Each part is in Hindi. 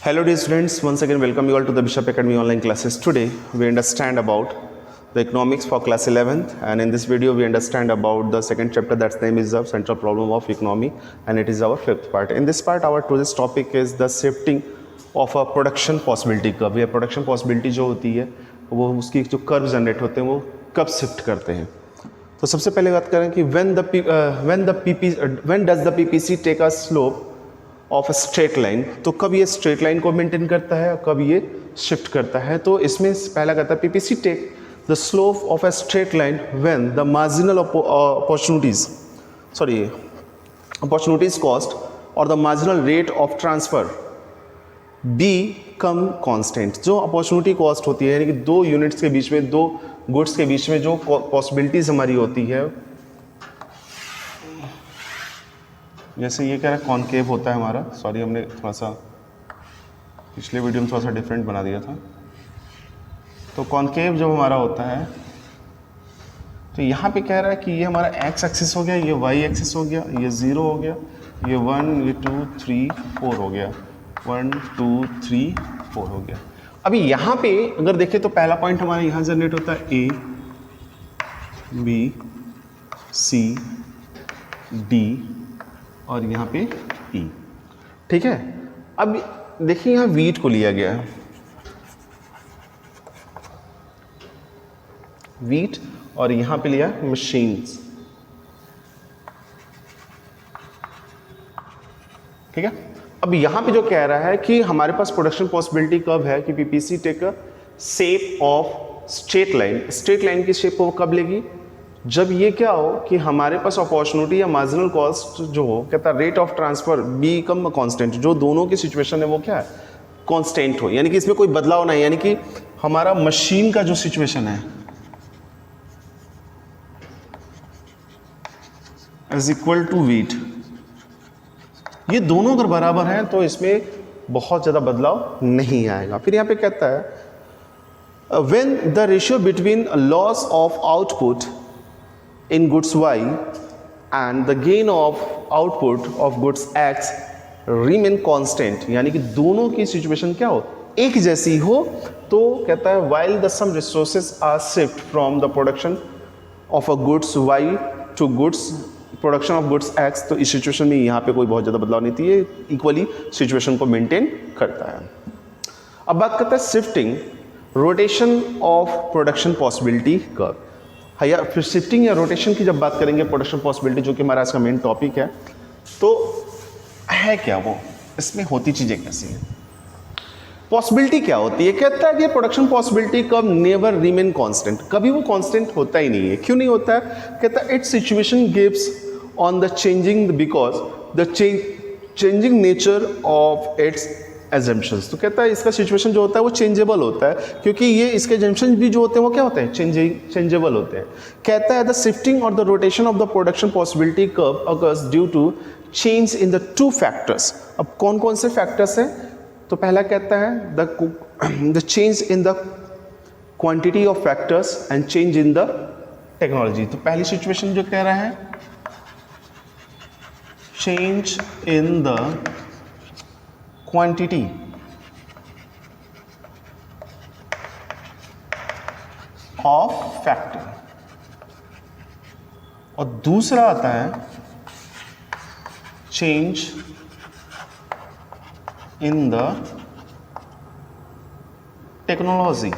Hello dear students, once again welcome you all to the Bishop Academy online classes. Today we understand about the economics for class 11th, and in this video we understand about the second chapter, that's name is the central problem of economy, and it is our fifth part. In this part our today's topic is the shifting of a production possibility curve. ये production possibility जो होती है वो उसकी जो कर्व जनरेट होते हैं वो कब शिफ्ट करते हैं. तो सबसे पहले बात करें कि when does the PPC take a slope of a straight line, तो कब ये स्ट्रेट लाइन को मेंटेन करता है और कब ये शिफ्ट करता है. तो इसमें पहला कहता है PPC take the slope of a straight line when the marginal opportunities cost और the marginal rate of transfer become constant. जो अपॉर्चुनिटी कॉस्ट होती है यानी कि दो यूनिट्स के बीच में, दो गुड्स के बीच में जो पॉसिबिलिटीज हमारी होती है, जैसे ये कह रहा है कॉनकेव होता है हमारा, सॉरी हमने थोड़ा सा पिछले वीडियो में थोड़ा सा डिफरेंट बना दिया था. तो कॉनकेव जब हमारा होता है तो यहाँ पे कह रहा है कि ये हमारा एक्स एक्सिस हो गया, ये वाई एक्सिस हो गया, ये 0 हो गया, ये 1, ये 2, 3, 4 हो गया, 1, 2, 3, 4 हो गया. अभी यहाँ पे अगर देखें तो पहला पॉइंट हमारा यहाँ जनरेट होता है ए बी सी डी और यहाँ पे E. ठीक है. अब देखिए यहाँ वीट को लिया गया है, वीट, और यहाँ पे लिया मशीन्स. ठीक है. अब यहाँ पे जो कह रहा है कि हमारे पास प्रोडक्शन पॉसिबिलिटी कब है कि PPC take a shape of straight line. Straight line की शेप वो कब लेगी जब ये क्या हो कि हमारे पास अपॉर्चुनिटी या मार्जिनल कॉस्ट जो हो, कहता है rate of transfer become constant, जो दोनों की सिचुएशन है वो क्या है कांस्टेंट हो, यानी कि इसमें कोई बदलाव नहीं, यानी कि हमारा मशीन का जो सिचुएशन है इज इक्वल टू वीट, ये दोनों अगर बराबर हैं तो इसमें बहुत ज्यादा बदलाव नहीं आएगा. फिर यहां पे कहता है when the ratio between loss of output in goods Y and the gain of output of goods X remain constant, यानी कि दोनों की सिचुएशन क्या हो, एक जैसी हो. तो कहता है while the some resources are shift from the production of a goods Y to goods production of goods X, तो इस सिचुएशन में यहाँ पे कोई बहुत ज़्यादा बदलाव नहीं थी, ये इक्वली सिचुएशन को मेंटेन करता है. अब बात करता है shifting rotation of production possibility curve. या फिर शिफ्टिंग या रोटेशन की जब बात करेंगे प्रोडक्शन पॉसिबिलिटी, जो कि हमारा आज का मेन टॉपिक है, तो है क्या वो, इसमें होती चीज़ें कैसी हैं, पॉसिबिलिटी क्या होती है. कहता है कि प्रोडक्शन पॉसिबिलिटी कब नेवर रिमेन कांस्टेंट, कभी वो कांस्टेंट होता ही नहीं है. क्यों नहीं होता है, कहता है it's situation gives on the changing because the changing nature of its assumptions. तो कहता है इसका सिचुएशन जो होता है वो चेंजेबल होता है, क्योंकि ये इसके एजम्पशंस भी जो होते हैं वो क्या होते हैं, चेंजेबल होते हैं. कहता है द शिफ्टिंग और the rotation of the production possibility curve occurs due to change in the two factors. अब कौन कौन से फैक्टर्स हैं, तो पहला कहता है the change in the quantity of factors and change in the technology. तो पहली सिचुएशन जो कह रहा है change in the quantity of factor, और दूसरा आता है change in the technology.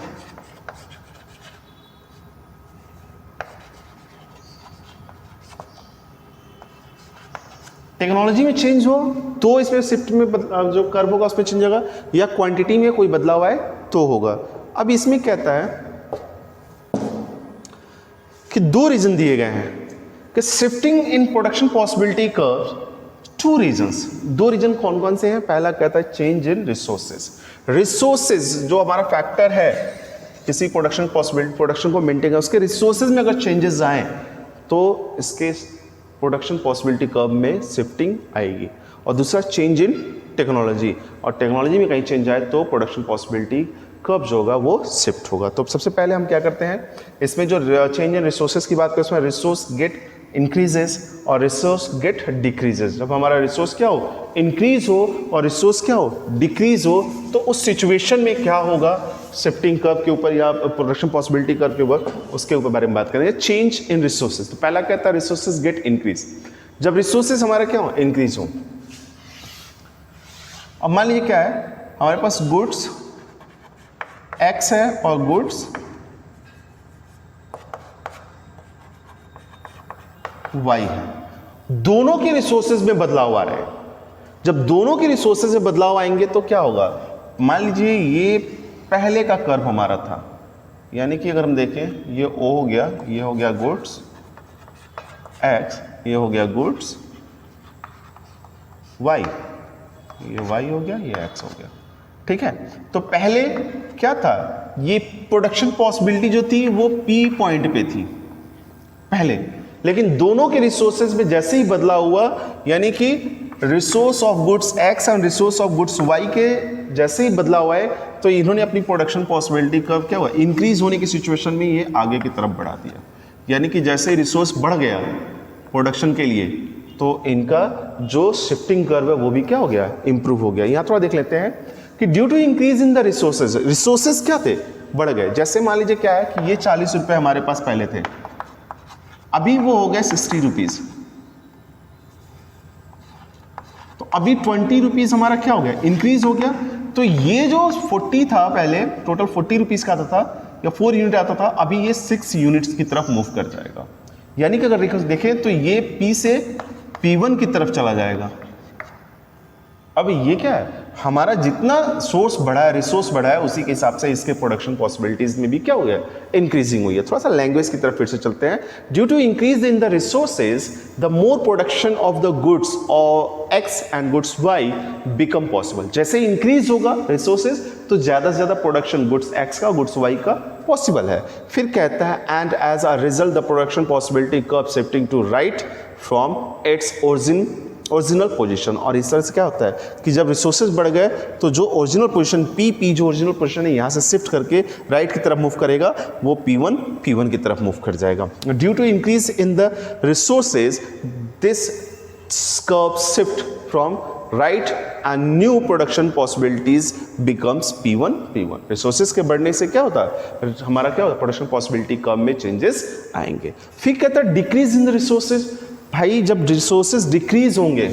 Technology में चेंज हो तो इसमें शिफ्ट में जो कर्व होगा उसमें चेंज होगा, या क्वांटिटी में कोई बदलाव आए तो होगा. अब इसमें कहता है कि दो रीजन दिए गए हैं कि shifting in production possibility curve, two reasons. दो रीजन कौन कौन से हैं, पहला कहता है चेंज इन रिसोर्सेज. रिसोर्सेज जो हमारा फैक्टर है किसी प्रोडक्शन पॉसिबिलिटी, प्रोडक्शन को मेंटेन, उसके रिसोर्सेज में अगर चेंजेस आए तो इसके प्रोडक्शन पॉसिबिलिटी कर्व में शिफ्टिंग आएगी. और दूसरा चेंज इन टेक्नोलॉजी, और टेक्नोलॉजी में कहीं चेंज आए तो प्रोडक्शन पॉसिबिलिटी कर्व जो होगा वो शिफ्ट होगा. तो सबसे पहले हम क्या करते हैं, इसमें जो चेंज इन रिसोर्सेज की बात करें, उसमें रिसोर्स गेट इंक्रीजेस और रिसोर्स गेट डिक्रीजेस। जब हमारा रिसोर्स क्या हो, इंक्रीज हो और रिसोर्स क्या हो, डिक्रीज हो, तो उस सिचुएशन में क्या होगा, शिफ्टिंग कर्व के ऊपर या प्रोडक्शन पॉसिबिलिटी कर्व के ऊपर, उसके ऊपर बारे में बात करेंगे। चेंज इन रिसोर्सेज, तो पहला क्या था, रिसोर्सेज गेट इंक्रीज, जब रिसोर्सेज हमारा क्या हो, इंक्रीज हो। अब मान लीजिए क्या है, हमारे पास गुड्स एक्स है और गुड्स वाई है, दोनों के रिसोर्सेज में बदलाव आ रहे हैं। जब दोनों के रिसोर्सेज में बदलाव आएंगे तो क्या होगा, मान लीजिए ये पहले का कर्व हमारा था, यानी कि अगर हम देखें ये ओ हो गया, ये हो गया गुड्स एक्स, ये हो गया गुड्स वाई, ये वाई हो गया, ये एक्स हो गया, ठीक है। तो पहले क्या था, ये प्रोडक्शन पॉसिबिलिटी जो थी वो पी पॉइंट पे थी पहले, लेकिन दोनों के रिसोर्सेज में जैसे ही बदलाव हुआ, यानी कि resource of goods X and resource of goods Y के जैसे ही बदलाव आए, तो इन्होंने अपनी प्रोडक्शन पॉसिबिलिटी कर्व क्या हुआ, इंक्रीज होने की सिचुएशन में ये आगे की तरफ बढ़ा दिया। यानी कि जैसे ही रिसोर्स बढ़ गया प्रोडक्शन के लिए, तो इनका जो शिफ्टिंग कर्व है वो भी क्या हो गया, इंप्रूव हो गया। यहाँ थोड़ा देख लेते हैं कि due to increase in the resources, resources क्या थे, बढ़ गए। जैसे मान लीजिए क्या है कि ये 40 रुपए हमारे पास पहले थे, अभी वो हो गए 60 रुपीज, तो अभी 20 रुपीज हमारा क्या हो गया, इंक्रीज हो गया। तो ये जो 40 था पहले, टोटल 40 रुपीज का आता था या 4 यूनिट आता था, अभी ये 6 यूनिट्स की तरफ मूव कर जाएगा। यानी कि अगर देखें तो ये P से P1 की तरफ चला जाएगा। अब ये क्या है, हमारा जितना सोर्स बढ़ा है, रिसोर्स बढ़ा है, उसी के हिसाब से इसके प्रोडक्शन पॉसिबिलिटीज में भी क्या हो गया, इंक्रीजिंग हुई है। थोड़ा सा लैंग्वेज की तरफ फिर से चलते हैं। Due to increase in the resources, the more production of the goods और X and goods Y become possible. जैसे इंक्रीज होगा रिसोर्सेज, तो ज्यादा से ज्यादा प्रोडक्शन गुड्स एक्स का, गुड्स वाई का पॉसिबल है। फिर कहता है and as a result the production possibility curve shifting to right from its original position. और इस तरह से क्या होता है कि जब रिसोर्सेज बढ़ गए, तो जो ओरिजिनल पोजीशन पी जो ओरिजिनल पोजीशन है, यहाँ से शिफ्ट करके राइट की तरफ मूव करेगा, वो P1 की तरफ मूव कर जाएगा। Due to increase in the resources, this curve shift from right and new production possibilities becomes P1। Resources के बढ़ने से क्या होता है, हमारा क्या होता है, प्रोडक्शन पॉसिबिलिटी कर्व में चेंजेस आएंगे। फिर कहता है डिक्रीज इन द रिसोर्सेज। भाई जब रिसोर्सेज डिक्रीज होंगे,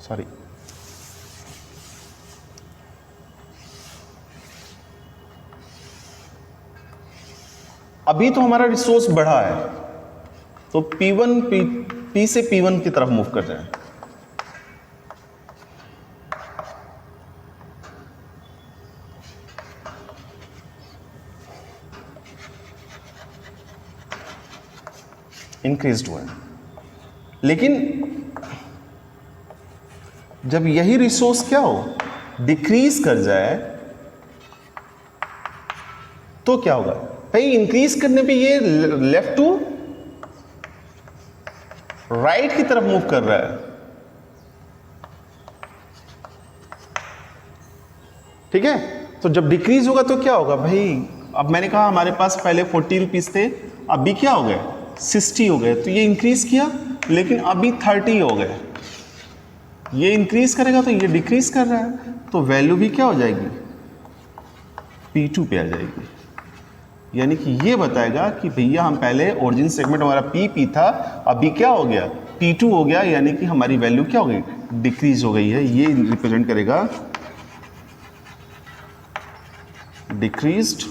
सॉरी, अभी तो हमारा रिसोर्स बढ़ा है, तो P से P1 की तरफ मूव कर जाए। इंक्रीज्ड हुआ है, लेकिन जब यही रिसोर्स क्या हो, डिक्रीज कर जाए, तो क्या होगा भाई, इंक्रीज करने पे ये लेफ्ट टू राइट की तरफ मूव कर रहा है, ठीक है। तो जब डिक्रीज होगा तो क्या होगा भाई, अब मैंने कहा हमारे पास पहले 40 रुपीज थे, अभी क्या हो गए 60 हो गए, तो ये इंक्रीज किया, लेकिन अभी 30 हो गए। ये इंक्रीज करेगा तो ये डिक्रीज कर रहा है, तो वैल्यू भी क्या हो जाएगी, P2 पे आ जाएगी। यानी कि ये बताएगा कि भैया हम पहले ओरिजिन सेगमेंट हमारा PP था, अभी क्या हो गया, P2 हो गया, यानी कि हमारी वैल्यू क्या हो गई, डिक्रीज हो गई है। ये रिप्रेजेंट करेगा डिक्रीज्ड,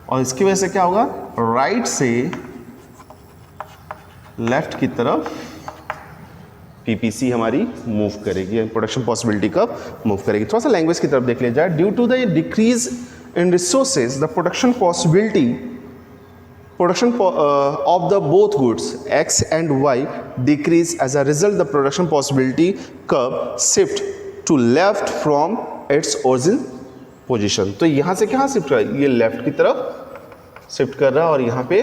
और इसकी वजह से क्या होगा, राइट से लेफ्ट की तरफ PPC हमारी मूव करेगी, प्रोडक्शन पॉसिबिलिटी का मूव करेगी। थोड़ा सा लैंग्वेज की तरफ देख लिया जाए। Due to the decrease in resources, the production possibility of the both goods X and Y decrease. As a result, the production possibility curve shift to left from its origin position. तो यहाँ से कहाँ शिफ्ट कर रहा है, ये लेफ्ट की तरफ शिफ्ट कर रहा है, और यहाँ पे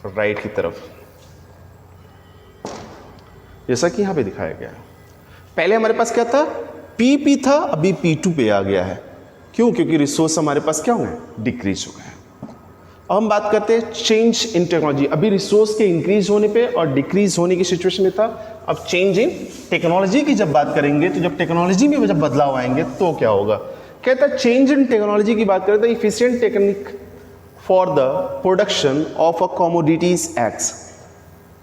राइट की तरफ, जैसा कि यहाँ पे दिखाया गया है। पहले हमारे पास क्या था, P था, अभी P2 पे आ गया है। क्यों? क्योंकि रिसोर्स हमारे पास क्या हो गए, डिक्रीज हो गए। अब हम बात करते हैं चेंज इन टेक्नोलॉजी। अभी रिसोर्स के इंक्रीज होने पे और डिक्रीज होने की सिचुएशन में था। अब चेंज इन टेक्नोलॉजी की जब बात करेंगे, तो जब टेक्नोलॉजी में जब बदलाव आएंगे तो क्या होगा। कहता है चेंज इन टेक्नोलॉजी की बात करें तो efficient technique for the production of a commodities x.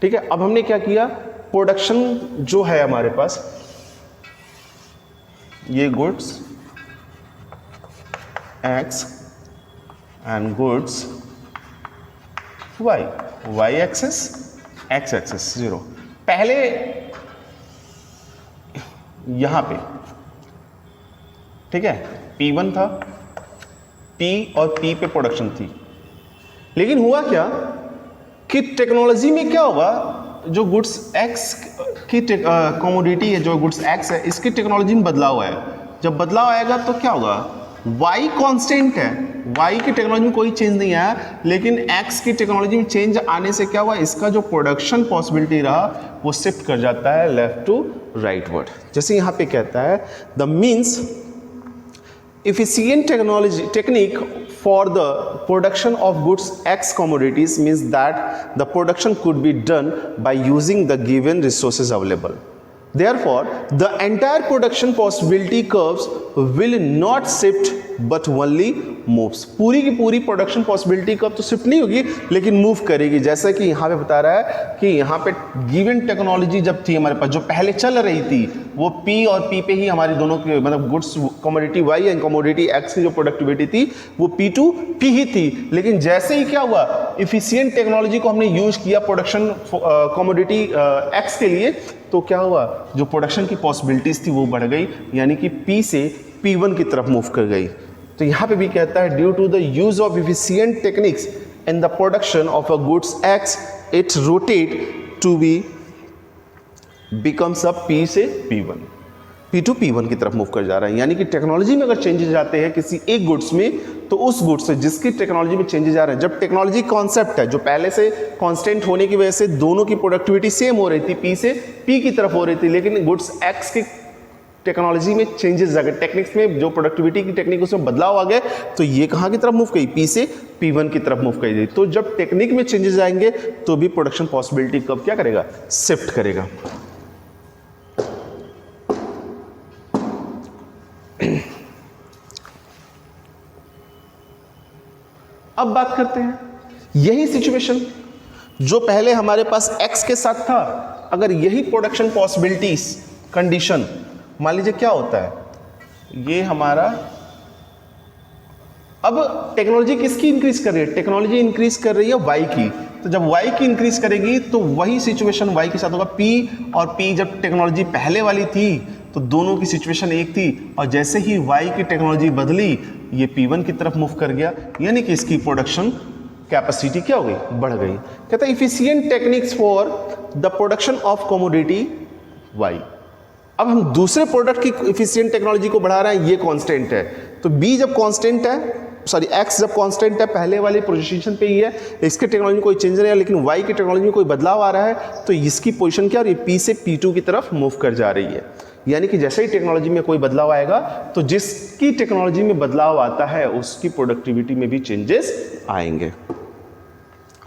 ठीक है, अब हमने क्या किया, प्रोडक्शन जो है हमारे पास, ये goods X and goods y axis x axis 0। पहले यहां पे ठीक है P1 था, P और P पे प्रोडक्शन थी। लेकिन हुआ क्या कि टेक्नोलॉजी में क्या होगा, जो गुड्स x की कमोडिटी है, जो गुड्स x है, इसकी टेक्नोलॉजी में बदलाव है। जब बदलाव आएगा तो क्या होगा, y कांस्टेंट है, y की टेक्नोलॉजी में कोई चेंज नहीं आया, लेकिन x की टेक्नोलॉजी में चेंज आने से क्या हुआ, इसका जो प्रोडक्शन पॉसिबिलिटी रहा वो शिफ्ट कर जाता है लेफ्ट टू राइट वर्ड। जैसे यहाँ पे कहता है the means efficient technique for the production of goods X commodities means that the production could be done by using the given resources available. Therefore, the entire production possibility curves will not shift but only moves. पूरी की पूरी प्रोडक्शन पॉसिबिलिटी कर्व तो शिफ्ट नहीं होगी, लेकिन मूव करेगी। जैसा कि यहाँ पे बता रहा है कि यहाँ पे गिवन टेक्नोलॉजी जब थी हमारे पास, जो पहले चल रही थी, वो P और P पे ही हमारी दोनों की मतलब goods commodity Y and commodity X की जो प्रोडक्टिविटी थी वो P2 P ही थी। लेकिन जैसे ही क्या हुआ, इफिशिएंट टेक्नोलॉजी को हमने यूज किया प्रोडक्शन कमोडिटी X के लिए, तो क्या हुआ, जो प्रोडक्शन की पॉसिबिलिटीज थी वो बढ़ गई, यानी कि P से P1 की तरफ मूव कर गई। तो यहाँ पे भी कहता है due to the use of efficient techniques in the production of a goods X it rotate to be becomes a P से P1, P2 P1 की तरफ मूव कर जा रहा है। यानी कि टेक्नोलॉजी में अगर चेंजेस आते हैं किसी एक गुड्स में, तो उस गुड्स से जिसकी टेक्नोलॉजी में चेंजेस आ रहे हैं, जब टेक्नोलॉजी कॉन्सेप्ट है जो पहले से कांस्टेंट होने की वजह से दोनों की प्रोडक्टिविटी सेम हो रही थी, P से P की तरफ हो रही थी, लेकिन गुड्स X की टेक्नोलॉजी में चेंजेस आ गए, टेक्निक्स में जो प्रोडक्टिविटी की टेक्निक उसमें बदलाव आ गए, तो ये कहाँ की तरफ मूव गई, P से P1 की तरफ मूव गई। तो जब टेक्निक में चेंजेस आएंगे तो भी प्रोडक्शन पॉसिबिलिटी कब क्या करेगा, शिफ्ट करेगा। अब बात करते हैं यही सिचुएशन जो पहले हमारे पास X के साथ था, अगर यही प्रोडक्शन पॉसिबिलिटीज कंडीशन, मान लीजिए क्या होता है, ये हमारा अब टेक्नोलॉजी किसकी इंक्रीज कर रही है, टेक्नोलॉजी इंक्रीज कर रही है Y की। तो जब Y की इंक्रीज करेगी तो वही सिचुएशन Y के साथ होगा। P और P जब टेक्नोलॉजी पहले वाली थी तो दोनों की सिचुएशन एक थी, और जैसे ही Y की टेक्नोलॉजी बदली, ये P1 की तरफ मूव कर गया, यानी कि इसकी प्रोडक्शन कैपेसिटी क्या हो गई, बढ़ गई। कहता है efficient techniques for the production of commodity Y। अब हम दूसरे प्रोडक्ट की इफिशिएंट टेक्नोलॉजी को बढ़ा रहे हैं, ये कांस्टेंट है। तो B जब कांस्टेंट है, सॉरी X जब कांस्टेंट है, पहले वाली पोजीशन पे ही है, इसकी टेक्नोलॉजी में कोई चेंज नहीं है, लेकिन Y की टेक्नोलॉजी में कोई बदलाव आ रहा है, तो इसकी पोजीशन क्या हो रही है, P से P2 की तरफ मूव कर जा रही है। यानी कि जैसे ही टेक्नोलॉजी में कोई बदलाव आएगा, तो जिसकी टेक्नोलॉजी में बदलाव आता है उसकी प्रोडक्टिविटी में भी चेंजेस आएंगे।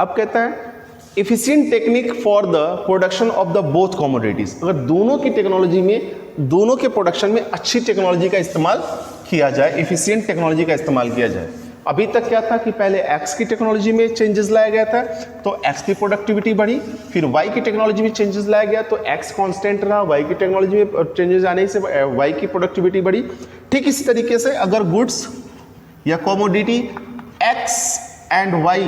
अब कहता है efficient technique for the production of the both commodities. अगर दोनों की टेक्नोलॉजी में, दोनों के प्रोडक्शन में अच्छी टेक्नोलॉजी का इस्तेमाल किया जाए, इफिशिएंट टेक्नोलॉजी का इस्तेमाल किया जाए। अभी तक क्या था कि पहले X की टेक्नोलॉजी में चेंजेस लाया गया था तो X की प्रोडक्टिविटी बढ़ी, फिर Y की टेक्नोलॉजी में चेंजेस लाया गया तो X कांस्टेंट रहा, Y की टेक्नोलॉजी में चेंजेस आने से Y की प्रोडक्टिविटी बढ़ी। ठीक इसी तरीके से अगर गुड्स या कमोडिटी X एंड Y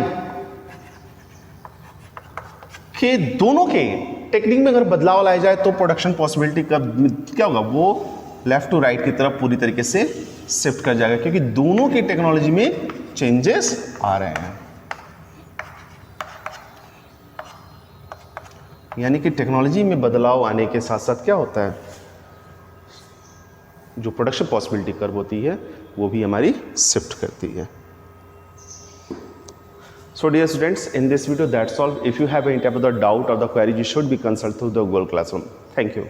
के दोनों के टेक्निक में अगर बदलाव लाया जाए तो प्रोडक्शन पॉसिबिलिटी का क्या होगा, वो लेफ्ट टू राइट की तरफ पूरी तरीके से शिफ्ट कर जाएगा, क्योंकि दोनों की टेक्नोलॉजी में चेंजेस आ रहे हैं। यानी कि टेक्नोलॉजी में बदलाव आने के साथ साथ क्या होता है, जो प्रोडक्शन पॉसिबिलिटी कर्व होती है वो भी हमारी शिफ्ट करती है। So dear students, in this video that's all. If you have any type of the doubt or the query, you should be consulted through the Google Classroom. Thank you.